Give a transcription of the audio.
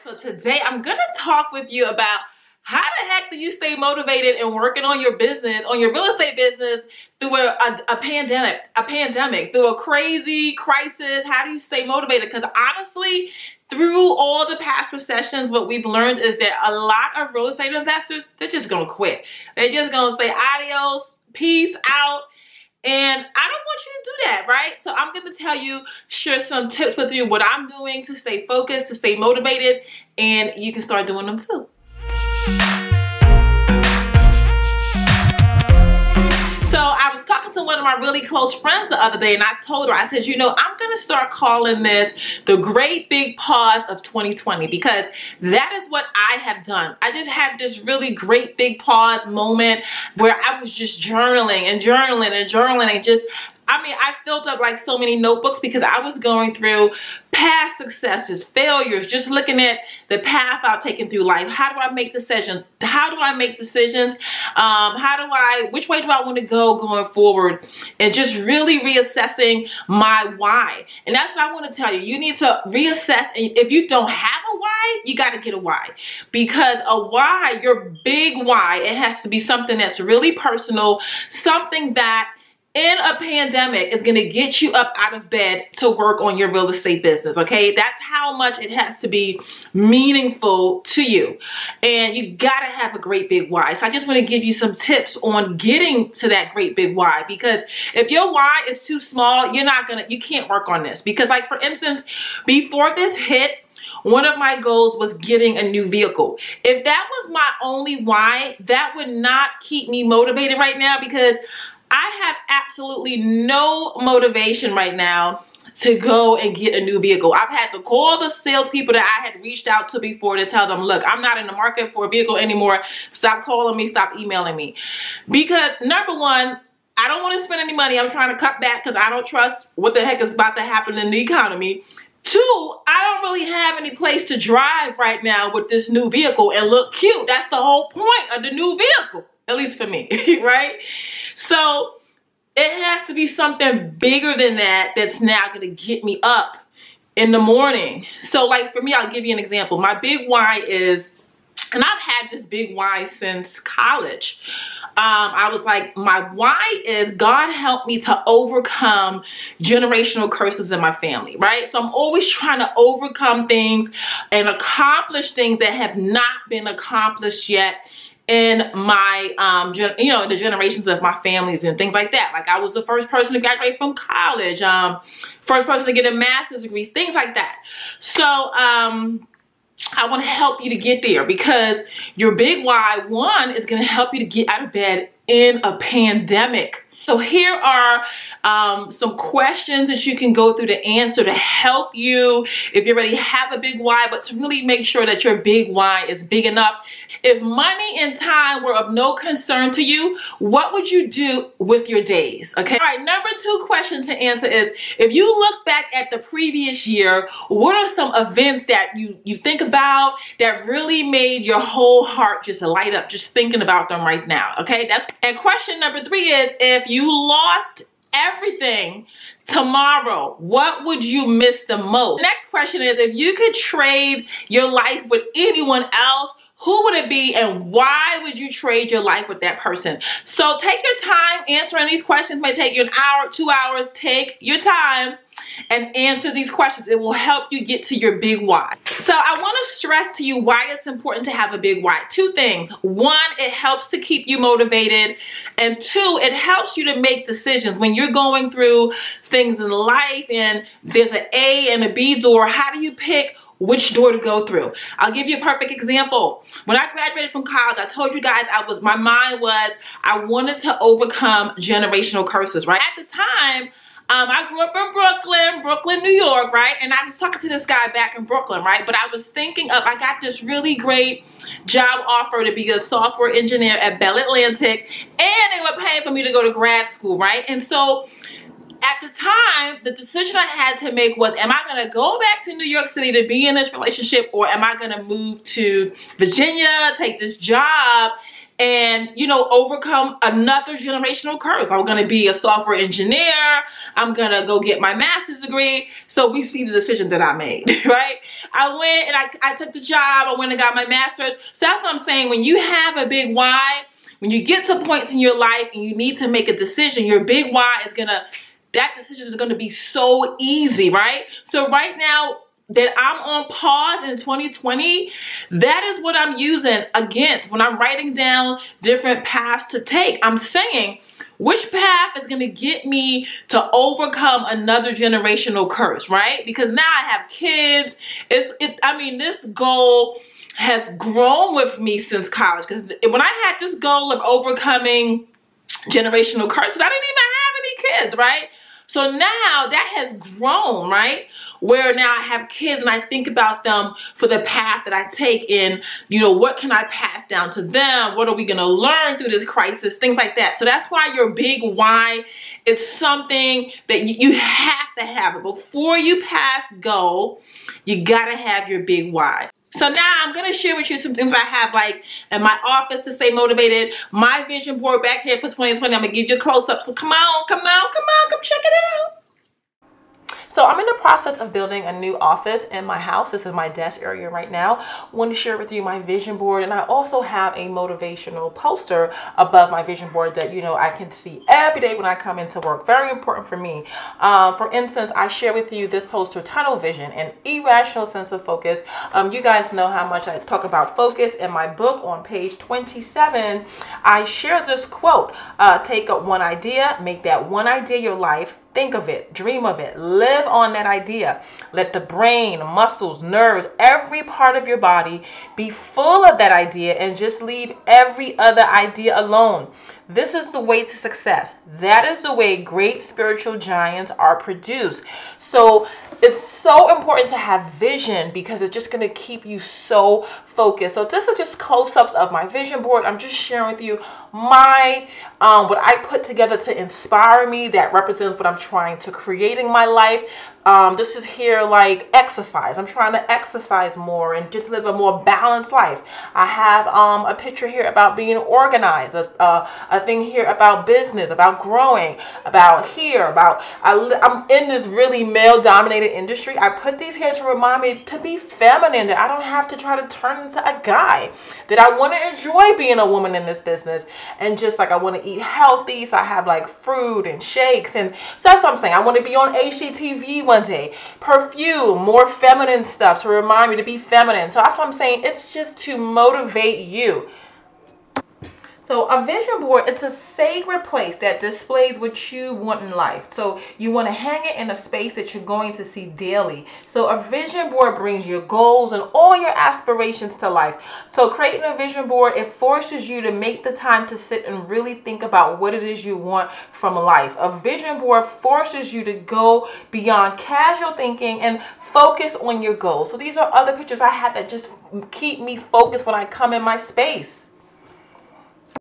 So today I'm gonna talk with you about how the heck do you stay motivated and working on your business, on your real estate business through a pandemic, through a crazy crisis. How do you stay motivated? Because honestly, through all the past recessions, what we've learned is that a lot of real estate investors, they're just gonna quit. They're just gonna say adios, peace out. And I don't want you to do that, right? So I'm going to tell you, share some tips with you, what I'm doing to stay focused, to stay motivated, and you can start doing them too. So I was talking to one of my really close friends the other day, and I told her, I said, you know, I'm going to start calling this the great big pause of 2020, because that is what I have done. I just had this really great big pause moment where I was just journaling and journaling and journaling and just, I mean, I filled up like so many notebooks because I was going through past successes, failures, just looking at the path I've taken through life. How do I make decisions? How do I make decisions? Which way do I want to go going forward? And just really reassessing my why. And that's what I want to tell you. You need to reassess. And if you don't have a why, you got to get a why. Because a why, your big why, it has to be something that's really personal, something that in a pandemic is going to get you up out of bed to work on your real estate business, okay? That's how much it has to be meaningful to you. And you got to have a great big why. So I just want to give you some tips on getting to that great big why, because if your why is too small, you can't work on this. Because like, for instance, before this hit, one of my goals was getting a new vehicle. If that was my only why, that would not keep me motivated right now, because I have absolutely no motivation right now to go and get a new vehicle. I've had to call the salespeople that I had reached out to before to tell them, look, I'm not in the market for a vehicle anymore. Stop calling me, stop emailing me. Because number one, I don't want to spend any money. I'm trying to cut back because I don't trust what the heck is about to happen in the economy. Two, I don't really have any place to drive right now with this new vehicle and look cute. That's the whole point of the new vehicle, at least for me, right? So it has to be something bigger than that that's now going to get me up in the morning. So like for me, I'll give you an example. My big why is, and I've had this big why since college. I was like, my why is God help me to overcome generational curses in my family, right? So I'm always trying to overcome things and accomplish things that have not been accomplished yet in my, the generations of my families and things like that. Like I was the first person to graduate from college, first person to get a master's degree, things like that. So, I want to help you to get there, because your big why, one, is going to help you to get out of bed in a pandemic. So here are some questions that you can go through to answer to help you, if you already have a big why, but to really make sure that your big why is big enough. If money and time were of no concern to you, what would you do with your days? Okay. All right. Number two question to answer is, if you look back at the previous year, what are some events that you think about that really made your whole heart just light up just thinking about them right now? Okay. And question number three is, if you lost everything tomorrow, what would you miss the most? The next question is, if you could trade your life with anyone else, who would it be, and why would you trade your life with that person? So take your time answering these questions. It may take you an hour, 2 hours. Take your time and answer these questions. It will help you get to your big why. So I want to stress to you why it's important to have a big why. Two things. One, it helps to keep you motivated. And two, it helps you to make decisions. When you're going through things in life and there's an A and a B door, how do you pick which door to go through? I'll give you a perfect example. When I graduated from college, I told you guys my mind was, I wanted to overcome generational curses, right? At the time, I grew up in Brooklyn, New York, right? And I was talking to this guy back in Brooklyn, right? But I was thinking of, I got this really great job offer to be a software engineer at Bell Atlantic, and they were paying for me to go to grad school, right? And so at the time, the decision I had to make was, am I going to go back to New York City to be in this relationship, or am I going to move to Virginia, take this job, and, you know, overcome another generational curse. I'm going to be a software engineer. I'm going to go get my master's degree. So we see the decision that I made, right? I went and I took the job. I went and got my master's. So that's what I'm saying. When you have a big why, when you get to points in your life and you need to make a decision, your big why is that decision is going to be so easy, right? So right now, that I'm on pause in 2020, that is what I'm using against when I'm writing down different paths to take. I'm saying, which path is going to get me to overcome another generational curse, right? Because now I have kids. I mean, this goal has grown with me since college. Because when I had this goal of overcoming generational curses, I didn't even have any kids, right? So now that has grown, right? Where now I have kids and I think about them for the path that I take in, you know, what can I pass down to them? What are we going to learn through this crisis? Things like that. So that's why your big why is something that you have to have it. Before you pass go, you got to have your big why. So now I'm going to share with you some things I have like in my office to stay motivated. My vision board back here for 2020. I'm going to give you a close up. So come check it out. So I'm in the process of building a new office in my house. This is my desk area right now. I want to share with you my vision board, and I also have a motivational poster above my vision board that, you know, I can see every day when I come into work. Very important for me. For instance, I share with you this poster, tunnel vision, an irrational sense of focus. You guys know how much I talk about focus in my book. On page 27, I share this quote, take up one idea, make that one idea your life. Think of it, dream of it, live on that idea. Let the brain, muscles, nerves, every part of your body be full of that idea and just leave every other idea alone. This is the way to success. That is the way great spiritual giants are produced. So it's so important to have vision because it's just going to keep you so focused. So this is just close-ups of my vision board. I'm just sharing with you my what I put together to inspire me, that represents what I'm trying to create in my life. This is here like exercise. I'm trying to exercise more and just live a more balanced life. I have a picture here about being organized, a thing here about business, about growing, about here, about I'm in this really male-dominated industry. I put these here to remind me to be feminine, that I don't have to try to turn into a guy, that I want to enjoy being a woman in this business, and just like I want to eat healthy, so I have like fruit and shakes, and so that's what I'm saying. I want to be on HGTV one day, perfume, more feminine stuff to remind me to be feminine. So that's what I'm saying. It's just to motivate you. So a vision board, it's a sacred place that displays what you want in life. So you want to hang it in a space that you're going to see daily. So a vision board brings your goals and all your aspirations to life. So creating a vision board, it forces you to make the time to sit and really think about what it is you want from life. A vision board forces you to go beyond casual thinking and focus on your goals. So these are other pictures I had that just keep me focused when I come in my space.